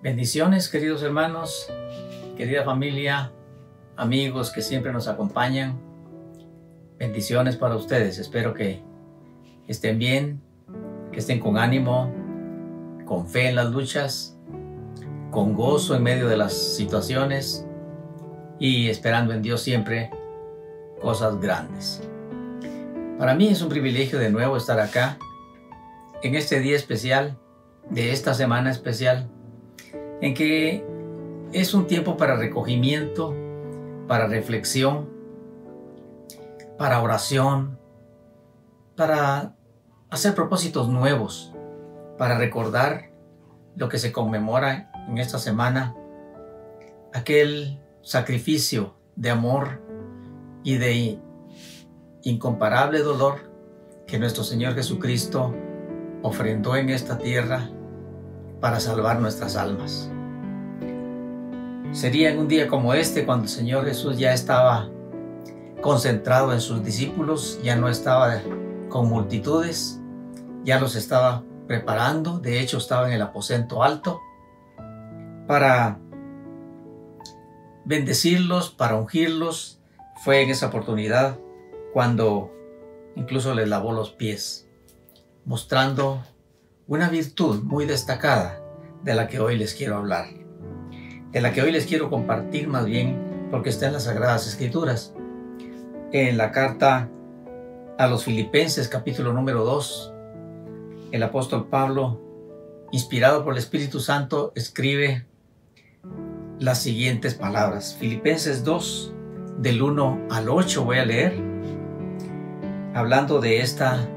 Bendiciones, queridos hermanos, querida familia, amigos que siempre nos acompañan. Bendiciones para ustedes. Espero que estén bien, que estén con ánimo, con fe en las luchas, con gozo en medio de las situaciones y esperando en Dios siempre cosas grandes. Para mí es un privilegio de nuevo estar acá en este día especial, de esta semana especial, en que es un tiempo para recogimiento, para reflexión, para oración, para hacer propósitos nuevos, para recordar lo que se conmemora en esta semana, aquel sacrificio de amor y de incomparable dolor que nuestro Señor Jesucristo ofrendó en esta tierra para salvar nuestras almas. Sería en un día como este cuando el Señor Jesús ya estaba concentrado en sus discípulos, ya no estaba con multitudes, ya los estaba preparando, de hecho estaba en el aposento alto para bendecirlos, para ungirlos. Fue en esa oportunidad cuando incluso les lavó los pies, mostrando una virtud muy destacada de la que hoy les quiero hablar, de la que hoy les quiero compartir más bien, porque está en las Sagradas Escrituras. En la carta a los Filipenses, capítulo número 2, el apóstol Pablo, inspirado por el Espíritu Santo, escribe las siguientes palabras. Filipenses 2, del 1 al 8 voy a leer, hablando de esta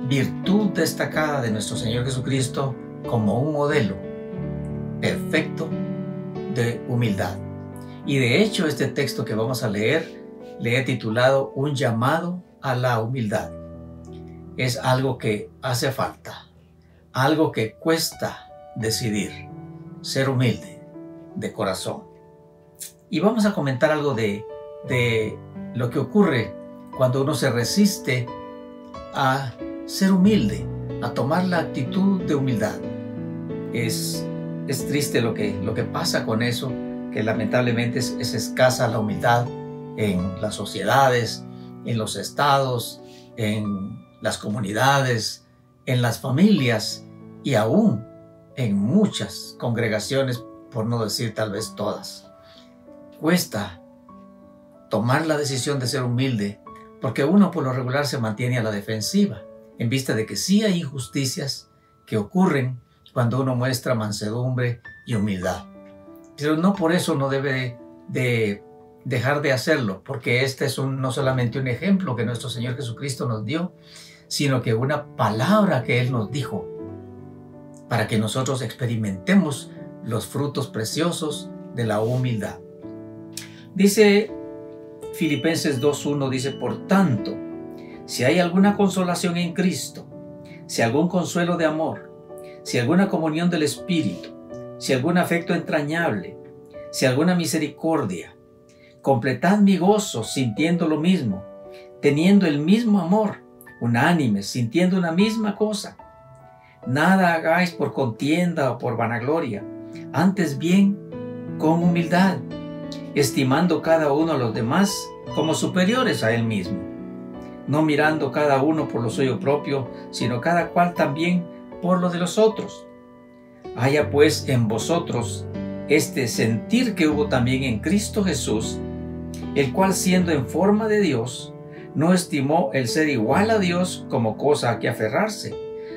virtud destacada de nuestro Señor Jesucristo como un modelo perfecto de humildad. Y de hecho este texto que vamos a leer le he titulado Un llamado a la humildad. Es algo que hace falta, algo que cuesta decidir, ser humilde de corazón. Y vamos a comentar algo de lo que ocurre cuando uno se resiste a ser humilde, a tomar la actitud de humildad. Es triste lo que pasa con eso, que lamentablemente es escasa la humildad en las sociedades, en los estados, en las comunidades, en las familias y aún en muchas congregaciones, por no decir tal vez todas. Cuesta tomar la decisión de ser humilde porque uno por lo regular se mantiene a la defensiva, en vista de que sí hay injusticias que ocurren cuando uno muestra mansedumbre y humildad. Pero no por eso no debe de dejar de hacerlo, porque este es no solamente un ejemplo que nuestro Señor Jesucristo nos dio, sino que una palabra que Él nos dijo para que nosotros experimentemos los frutos preciosos de la humildad. Dice Filipenses 2.1, dice: por tanto, si hay alguna consolación en Cristo, si algún consuelo de amor, si alguna comunión del Espíritu, si algún afecto entrañable, si alguna misericordia, completad mi gozo sintiendo lo mismo, teniendo el mismo amor, unánimes, sintiendo una misma cosa. Nada hagáis por contienda o por vanagloria, antes bien con humildad, estimando cada uno a los demás como superiores a él mismo, no mirando cada uno por lo suyo propio, sino cada cual también por lo de los otros. Haya pues en vosotros este sentir que hubo también en Cristo Jesús, el cual siendo en forma de Dios, no estimó el ser igual a Dios como cosa a que aferrarse,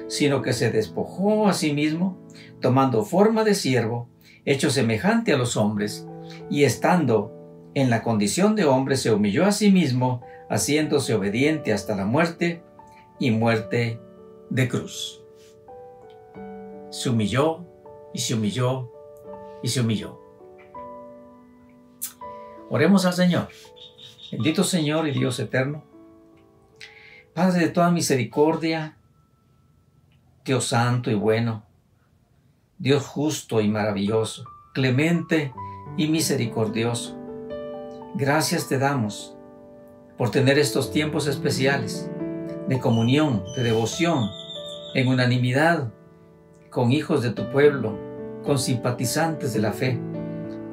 sino que se despojó a sí mismo, tomando forma de siervo, hecho semejante a los hombres, y estando en la condición de hombre se humilló a sí mismo, haciéndose obediente hasta la muerte y muerte de cruz. Se humilló y se humilló y se humilló. Oremos al Señor. Bendito Señor y Dios eterno, Padre de toda misericordia, Dios santo y bueno, Dios justo y maravilloso, clemente y misericordioso. Gracias te damos por tener estos tiempos especiales de comunión, de devoción, en unanimidad con hijos de tu pueblo, con simpatizantes de la fe,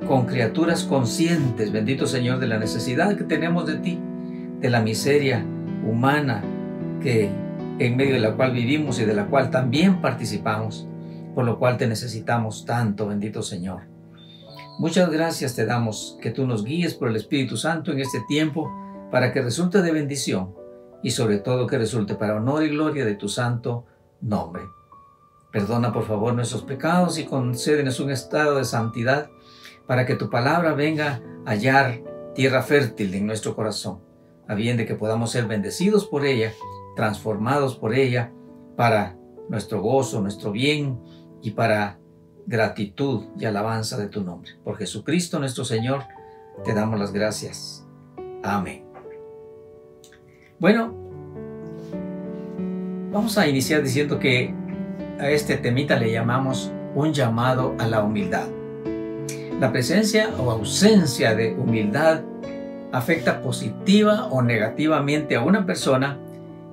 con criaturas conscientes, bendito Señor, de la necesidad que tenemos de ti, de la miseria humana que en medio de la cual vivimos y de la cual también participamos, por lo cual te necesitamos tanto, bendito Señor. Muchas gracias te damos que tú nos guíes por el Espíritu Santo en este tiempo para que resulte de bendición y sobre todo que resulte para honor y gloria de tu santo nombre. Perdona por favor nuestros pecados y concédenos un estado de santidad para que tu palabra venga a hallar tierra fértil en nuestro corazón, a bien de que podamos ser bendecidos por ella, transformados por ella, para nuestro gozo, nuestro bien y para gratitud y alabanza de tu nombre. Por Jesucristo nuestro Señor, te damos las gracias. Amén. Bueno, vamos a iniciar diciendo que a este temita le llamamos un llamado a la humildad. La presencia o ausencia de humildad afecta positiva o negativamente a una persona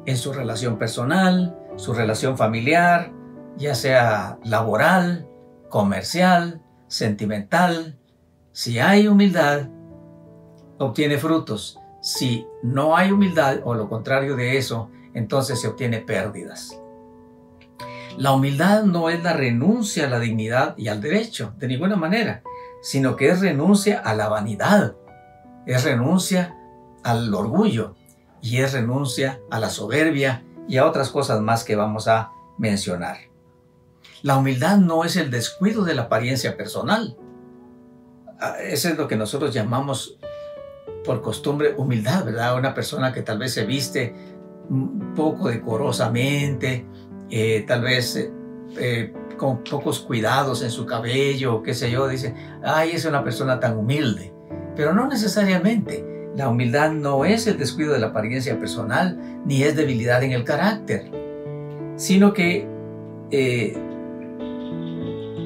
en su relación personal, su relación familiar, ya sea laboral, comercial, sentimental. Si hay humildad, obtiene frutos. Si no hay humildad o lo contrario de eso, entonces se obtiene pérdidas. La humildad no es la renuncia a la dignidad y al derecho, de ninguna manera, sino que es renuncia a la vanidad, es renuncia al orgullo y es renuncia a la soberbia y a otras cosas más que vamos a mencionar. La humildad no es el descuido de la apariencia personal. Eso es lo que nosotros llamamos por costumbre humildad, ¿verdad? Una persona que tal vez se viste un poco decorosamente, tal vez con pocos cuidados en su cabello, qué sé yo, dice, ay, es una persona tan humilde. Pero no necesariamente. La humildad no es el descuido de la apariencia personal, ni es debilidad en el carácter, sino que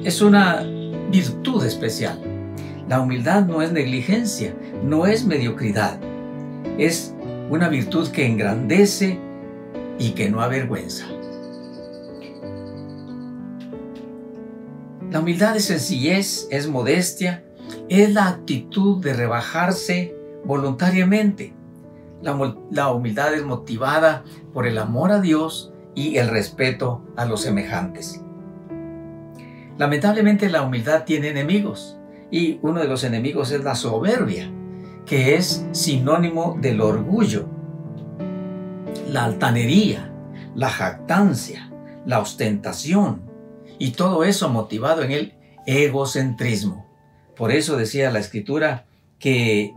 es una virtud especial. La humildad no es negligencia, no es mediocridad. Es una virtud que engrandece y que no avergüenza. La humildad es sencillez, es modestia, es la actitud de rebajarse voluntariamente. La humildad es motivada por el amor a Dios y el respeto a los semejantes. Lamentablemente la humildad tiene enemigos y uno de los enemigos es la soberbia, que es sinónimo del orgullo, la altanería, la jactancia, la ostentación y todo eso motivado en el egocentrismo. Por eso decía la Escritura que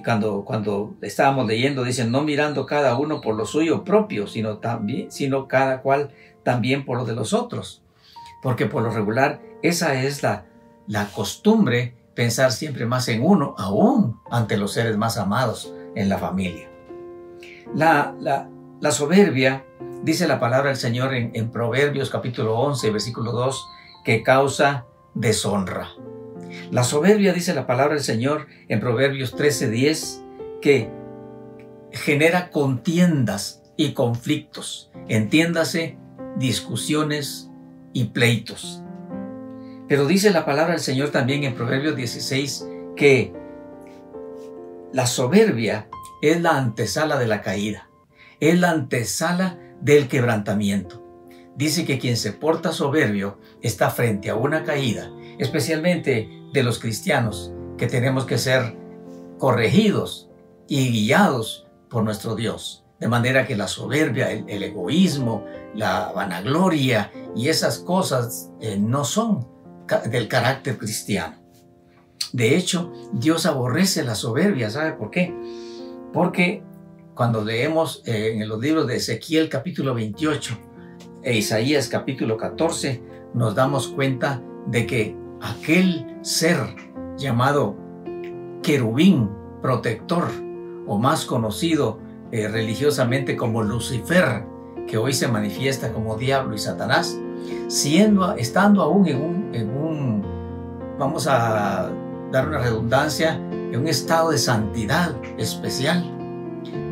cuando estábamos leyendo, dicen, no mirando cada uno por lo suyo propio, sino cada cual también por lo de los otros. Porque por lo regular esa es la costumbre, pensar siempre más en uno, aún ante los seres más amados en la familia. La soberbia, dice la palabra del Señor en Proverbios capítulo 11, versículo 2, que causa deshonra. La soberbia, dice la palabra del Señor en Proverbios 13:10, que genera contiendas y conflictos, entiéndase, discusiones y pleitos. Pero dice la palabra del Señor también en Proverbios 16 que la soberbia es la antesala de la caída, es la antesala del quebrantamiento. Dice que quien se porta soberbio está frente a una caída, especialmente de los cristianos, que tenemos que ser corregidos y guiados por nuestro Dios. De manera que la soberbia, el egoísmo, la vanagloria y esas cosas no son del carácter cristiano. De hecho, Dios aborrece la soberbia. ¿Sabe por qué? Porque cuando leemos en los libros de Ezequiel capítulo 28 e Isaías capítulo 14, nos damos cuenta de que aquel ser llamado querubín protector, o más conocido religiosamente como Lucifer, que hoy se manifiesta como diablo y Satanás, estando aún en un, vamos a dar una redundancia, en un estado de santidad especial,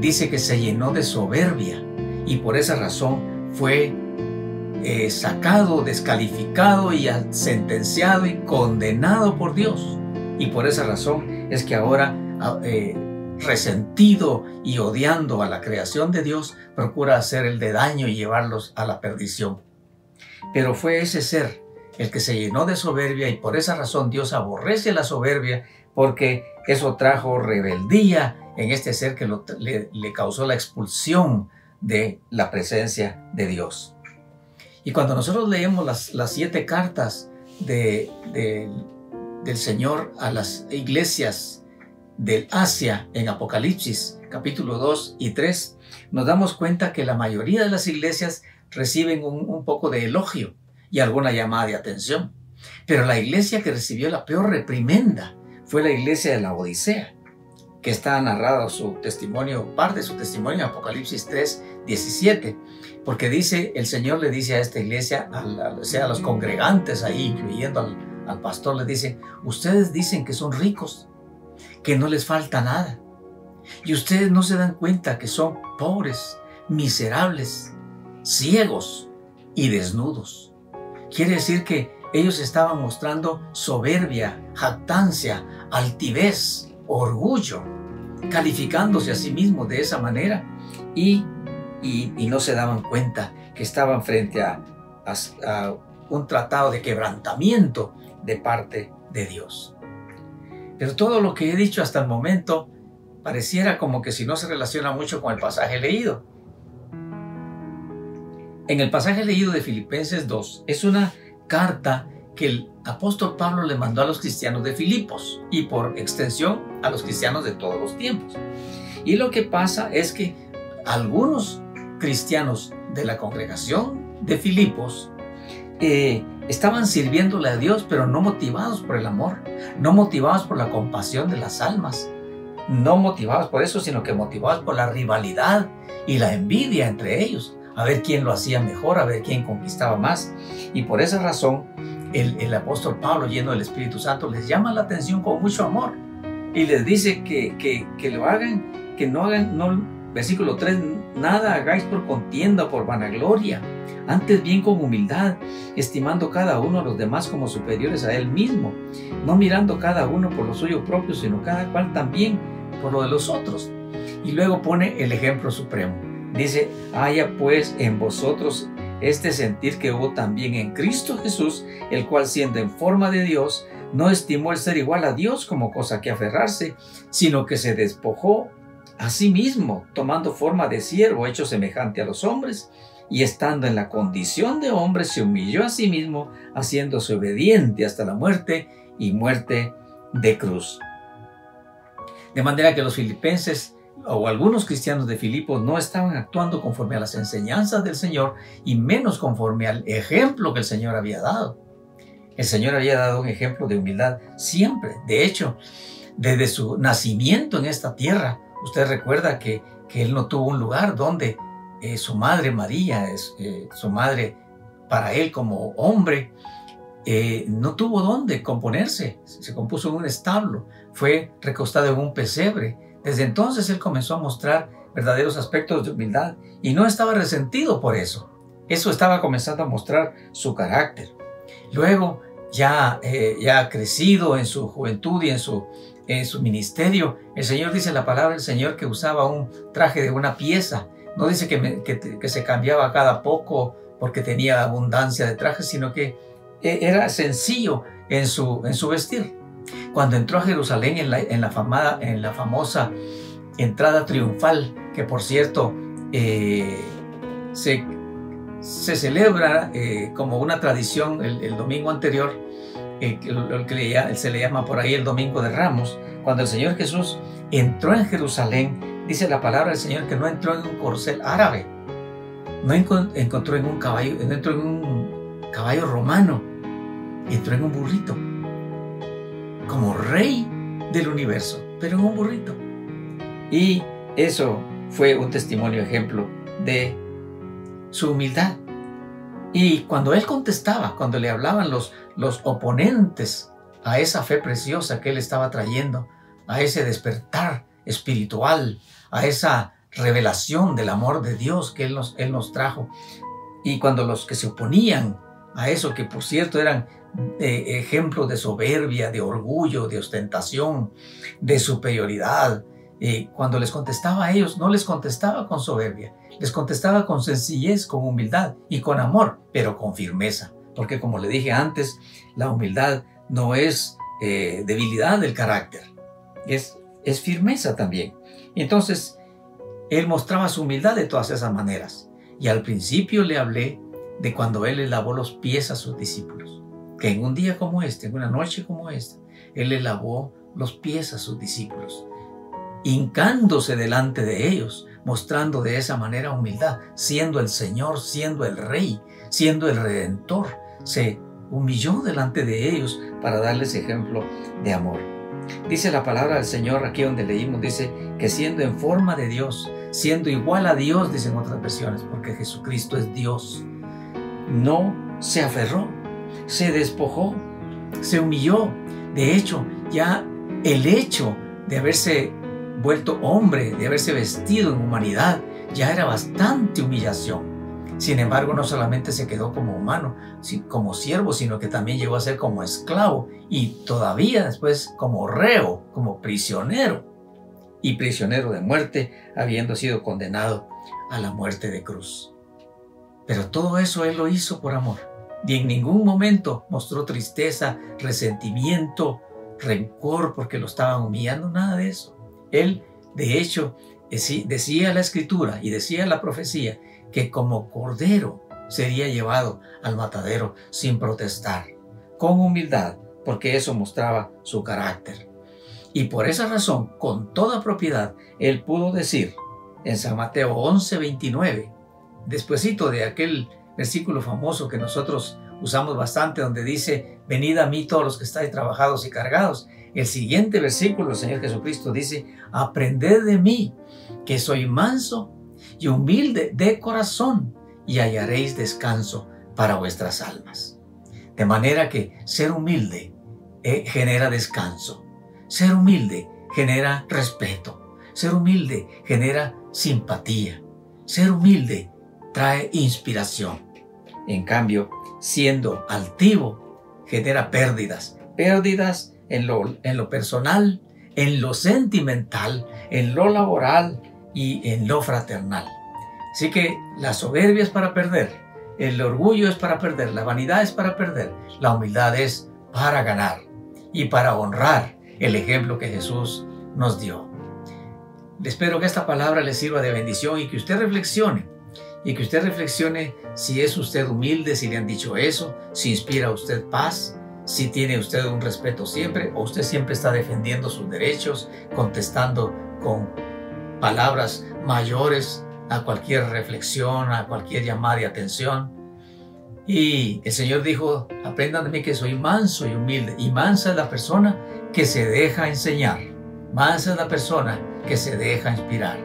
dice que se llenó de soberbia y por esa razón fue sacado, descalificado y sentenciado y condenado por Dios. Y por esa razón es que ahora, resentido y odiando a la creación de Dios, procura hacer el de daño y llevarlos a la perdición. Pero fue ese ser el que se llenó de soberbia, y por esa razón Dios aborrece la soberbia, porque eso trajo rebeldía en este ser que le causó la expulsión de la presencia de Dios. Y cuando nosotros leemos las 7 cartas del Señor a las iglesias del Asia en Apocalipsis capítulo 2 y 3, nos damos cuenta que la mayoría de las iglesias reciben un poco de elogio y alguna llamada de atención. Pero la iglesia que recibió la peor reprimenda fue la iglesia de la Odisea, que está narrado su testimonio, parte de su testimonio en Apocalipsis 3, 17, porque dice, el Señor le dice a esta iglesia, a los congregantes ahí, incluyendo al pastor, le dice: ustedes dicen que son ricos, que no les falta nada, y ustedes no se dan cuenta que son pobres, miserables, ciegos y desnudos. Quiere decir que ellos estaban mostrando soberbia, jactancia, altivez, orgullo, calificándose a sí mismos de esa manera, y no se daban cuenta que estaban frente a un tratado de quebrantamiento de parte de Dios. Pero todo lo que he dicho hasta el momento pareciera como que si no se relaciona mucho con el pasaje leído. En el pasaje leído de Filipenses 2 es una carta que el apóstol Pablo le mandó a los cristianos de Filipos y por extensión a los cristianos de todos los tiempos. Y lo que pasa es que algunos cristianos de la congregación de Filipos estaban sirviéndole a Dios, pero no motivados por el amor, no motivados por la compasión de las almas, no motivados por eso, sino que motivados por la rivalidad y la envidia entre ellos, a ver quién lo hacía mejor, a ver quién conquistaba más. Y por esa razón el apóstol Pablo, lleno del Espíritu Santo, les llama la atención con mucho amor y les dice que lo hagan, que no hagan, versículo 3, nada hagáis por contienda o por vanagloria, antes bien con humildad, estimando cada uno a los demás como superiores a él mismo, no mirando cada uno por lo suyo propio, sino cada cual también por lo de los otros. Y luego pone el ejemplo supremo. Dice: haya pues en vosotros este sentir que hubo también en Cristo Jesús, el cual, siendo en forma de Dios, no estimó el ser igual a Dios como cosa que aferrarse, sino que se despojó a sí mismo, tomando forma de siervo, hecho semejante a los hombres, y estando en la condición de hombre, se humilló a sí mismo, haciéndose obediente hasta la muerte, y muerte de cruz. De manera que los filipenses, o algunos cristianos de Filipos, no estaban actuando conforme a las enseñanzas del Señor, y menos conforme al ejemplo que el Señor había dado. El Señor había dado un ejemplo de humildad siempre. De hecho, desde su nacimiento en esta tierra, usted recuerda que Él no tuvo un lugar donde su madre María, su madre para Él como hombre, no tuvo dónde componerse. Se compuso en un establo, fue recostado en un pesebre. Desde entonces Él comenzó a mostrar verdaderos aspectos de humildad y no estaba resentido por eso. Eso estaba comenzando a mostrar su carácter. Luego, ya crecido en su juventud y en su ministerio, el Señor, dice la palabra del Señor, que usaba un traje de una pieza. No dice que se cambiaba cada poco porque tenía abundancia de trajes, sino que era sencillo en su vestir. Cuando entró a Jerusalén en la famosa entrada triunfal, que por cierto se celebra como una tradición el domingo anterior, se le llama por ahí el Domingo de Ramos. Cuando el Señor Jesús entró en Jerusalén, dice la palabra del Señor que no entró en un corcel árabe, no entró en un caballo romano, entró en un burrito, como rey del universo, pero en un burrito. Y eso fue un testimonio, ejemplo de su humildad. Y cuando Él contestaba, cuando le hablaban los oponentes a esa fe preciosa que Él estaba trayendo, a ese despertar espiritual, a esa revelación del amor de Dios que Él nos trajo, Y cuando los que se oponían a eso, que por cierto eran ejemplos de soberbia, de orgullo, de ostentación, de superioridad, cuando les contestaba a ellos, no les contestaba con soberbia, les contestaba con sencillez, con humildad y con amor, pero con firmeza. Porque como le dije antes, la humildad no es debilidad del carácter, es firmeza también. Y entonces, él mostraba su humildad de todas esas maneras. Y al principio le hablé de cuando él le lavó los pies a sus discípulos. Que en un día como este, en una noche como esta, él le lavó los pies a sus discípulos, hincándose delante de ellos, mostrando de esa manera humildad, siendo el Señor, siendo el Rey, siendo el Redentor. Se humilló delante de ellos para darles ejemplo de amor. Dice la palabra del Señor aquí donde leímos, dice que siendo en forma de Dios, siendo igual a Dios, dicen otras versiones, porque Jesucristo es Dios, no se aferró, se despojó, se humilló. De hecho, ya el hecho de haberse vuelto hombre, de haberse vestido en humanidad, ya era bastante humillación. Sin embargo, no solamente se quedó como humano, como siervo, sino que también llegó a ser como esclavo y todavía después como reo, como prisionero, y prisionero de muerte, habiendo sido condenado a la muerte de cruz. Pero todo eso él lo hizo por amor. Y en ningún momento mostró tristeza, resentimiento, rencor porque lo estaban humillando, nada de eso. Él, de hecho, decía la Escritura y decía la profecía que como cordero sería llevado al matadero sin protestar, con humildad, porque eso mostraba su carácter. Y por esa razón, con toda propiedad, él pudo decir en San Mateo 11:29, despuesito de aquel versículo famoso que nosotros usamos bastante, donde dice: venid a mí todos los que estáis trabajados y cargados. El siguiente versículo, el Señor Jesucristo dice: aprended de mí, que soy manso y humilde de corazón, y hallaréis descanso para vuestras almas. De manera que ser humilde genera descanso. Ser humilde genera respeto. Ser humilde genera simpatía. Ser humilde trae inspiración. En cambio, siendo altivo, genera pérdidas. Pérdidas en lo personal, en lo sentimental, en lo laboral y en lo fraternal. Así que la soberbia es para perder, el orgullo es para perder, la vanidad es para perder, la humildad es para ganar y para honrar el ejemplo que Jesús nos dio. Espero que esta palabra le sirva de bendición y que usted reflexione. Y que usted reflexione si es usted humilde, si le han dicho eso, si inspira a usted paz, si tiene usted un respeto siempre, o usted siempre está defendiendo sus derechos, contestando con palabras mayores a cualquier reflexión, a cualquier llamada de atención. Y el Señor dijo: aprendan de mí que soy manso y humilde. Y mansa es la persona que se deja enseñar. Mansa es la persona que se deja inspirar.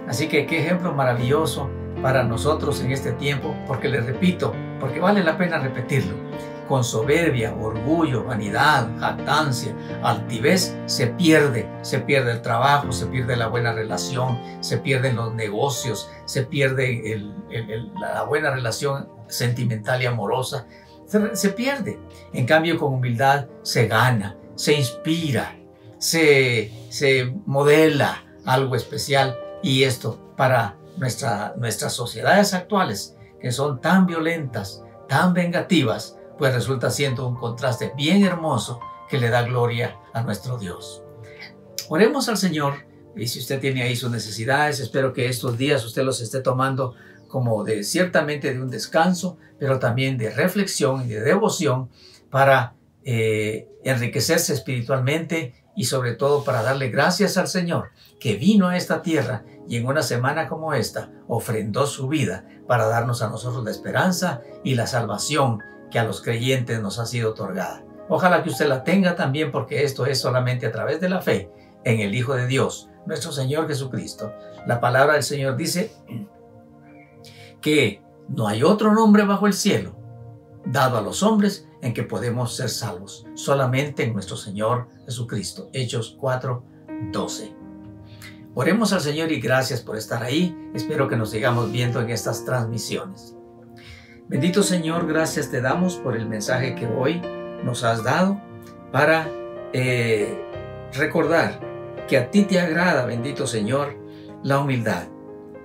Así que qué ejemplo maravilloso para nosotros en este tiempo, porque les repito, porque vale la pena repetirlo. Con soberbia, orgullo, vanidad, jactancia, altivez se pierde el trabajo, se pierde la buena relación, se pierden los negocios, se pierde la buena relación sentimental y amorosa, se pierde. En cambio, con humildad se gana, se inspira, se modela algo especial, y esto para nuestras sociedades actuales, que son tan violentas, tan vengativas, pues resulta siendo un contraste bien hermoso que le da gloria a nuestro Dios. Oremos al Señor, y si usted tiene ahí sus necesidades, espero que estos días usted los esté tomando como ciertamente de un descanso, pero también de reflexión y de devoción para enriquecerse espiritualmente y sobre todo para darle gracias al Señor, que vino a esta tierra y en una semana como esta ofrendó su vida para darnos a nosotros la esperanza y la salvación que a los creyentes nos ha sido otorgada. Ojalá que usted la tenga también, porque esto es solamente a través de la fe en el Hijo de Dios, nuestro Señor Jesucristo. La palabra del Señor dice que no hay otro nombre bajo el cielo dado a los hombres en que podemos ser salvos, solamente en nuestro Señor Jesucristo. Hechos 4:12. Oremos al Señor y gracias por estar ahí. Espero que nos sigamos viendo en estas transmisiones. Bendito Señor, gracias te damos por el mensaje que hoy nos has dado para recordar que a ti te agrada, bendito Señor, la humildad,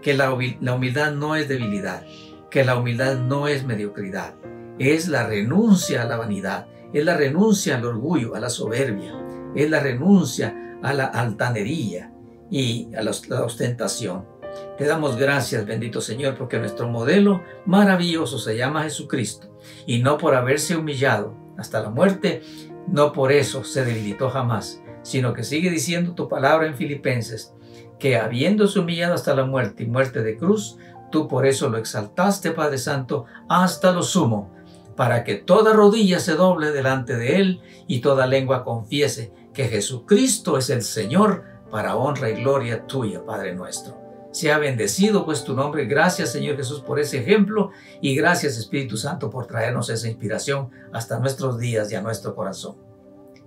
que la humildad no es debilidad, que la humildad no es mediocridad, es la renuncia a la vanidad, es la renuncia al orgullo, a la soberbia, es la renuncia a la altanería y a la ostentación. Te damos gracias, bendito Señor, porque nuestro modelo maravilloso se llama Jesucristo, y no por haberse humillado hasta la muerte, no por eso se debilitó jamás, sino que sigue diciendo tu palabra en Filipenses, que habiéndose humillado hasta la muerte y muerte de cruz, tú por eso lo exaltaste, Padre Santo, hasta lo sumo, para que toda rodilla se doble delante de Él y toda lengua confiese que Jesucristo es el Señor, para honra y gloria tuya, Padre nuestro. Sea bendecido pues tu nombre. Gracias, Señor Jesús, por ese ejemplo, y gracias, Espíritu Santo, por traernos esa inspiración hasta nuestros días y a nuestro corazón.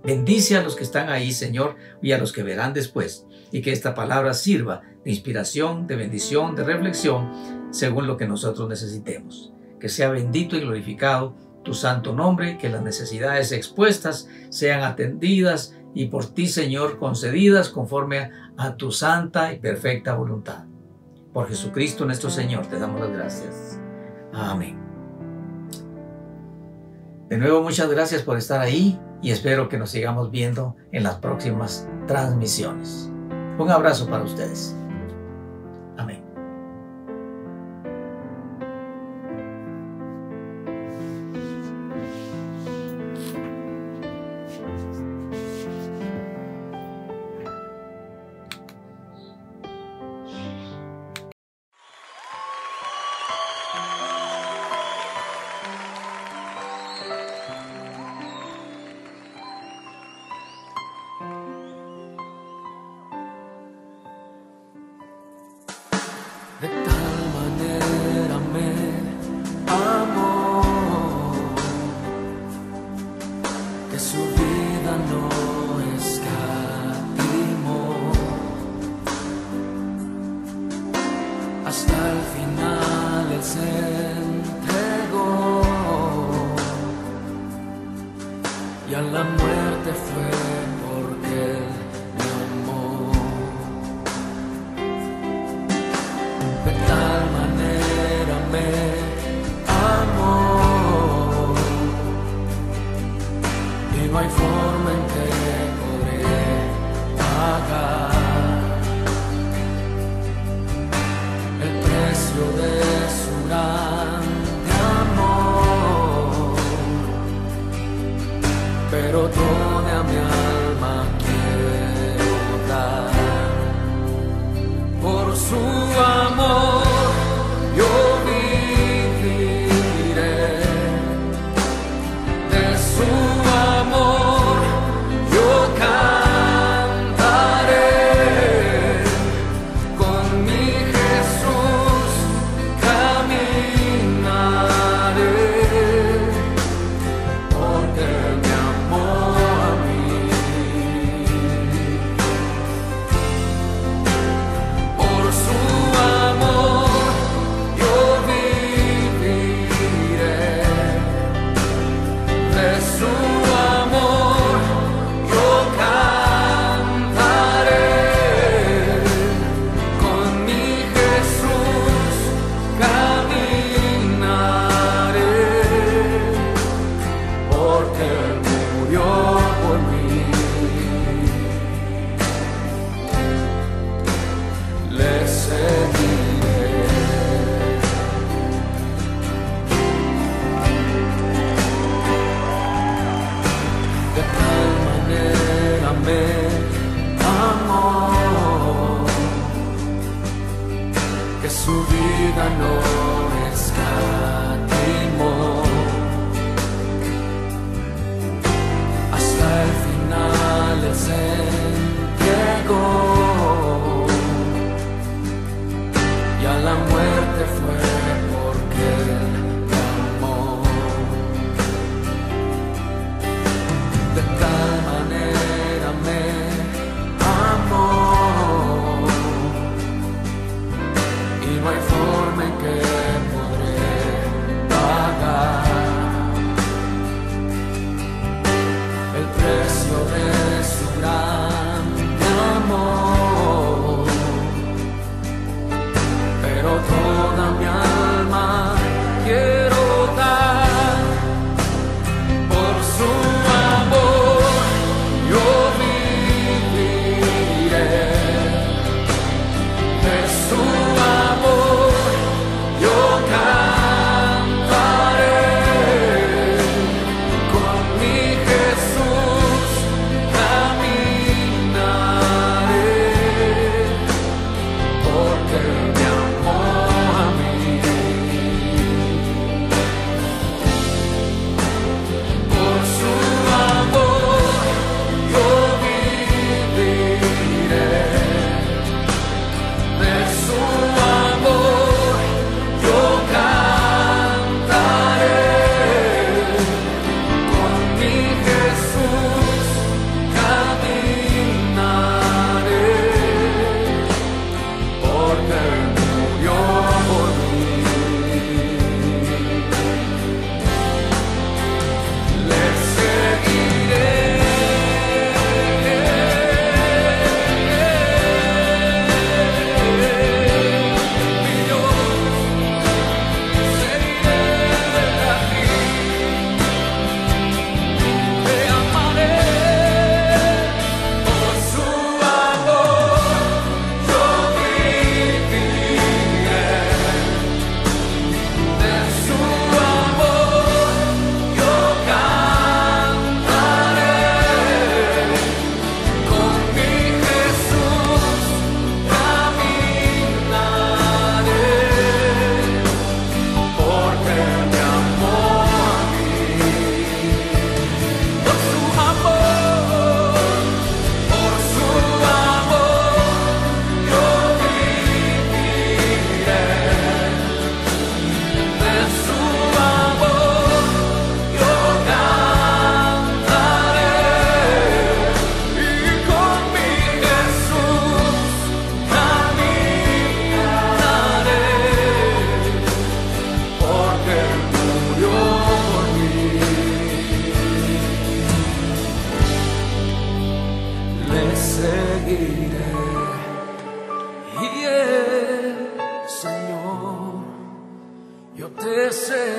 Bendice a los que están ahí, Señor, y a los que verán después, y que esta palabra sirva de inspiración, de bendición, de reflexión, según lo que nosotros necesitemos. Que sea bendito y glorificado tu santo nombre, que las necesidades expuestas sean atendidas y por ti, Señor, concedidas conforme a tu santa y perfecta voluntad. Por Jesucristo nuestro Señor te damos las gracias. Amén. De nuevo, muchas gracias por estar ahí y espero que nos sigamos viendo en las próximas transmisiones. Un abrazo para ustedes. Amén.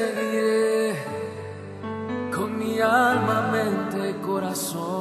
seguiré con mi alma, mente, corazón.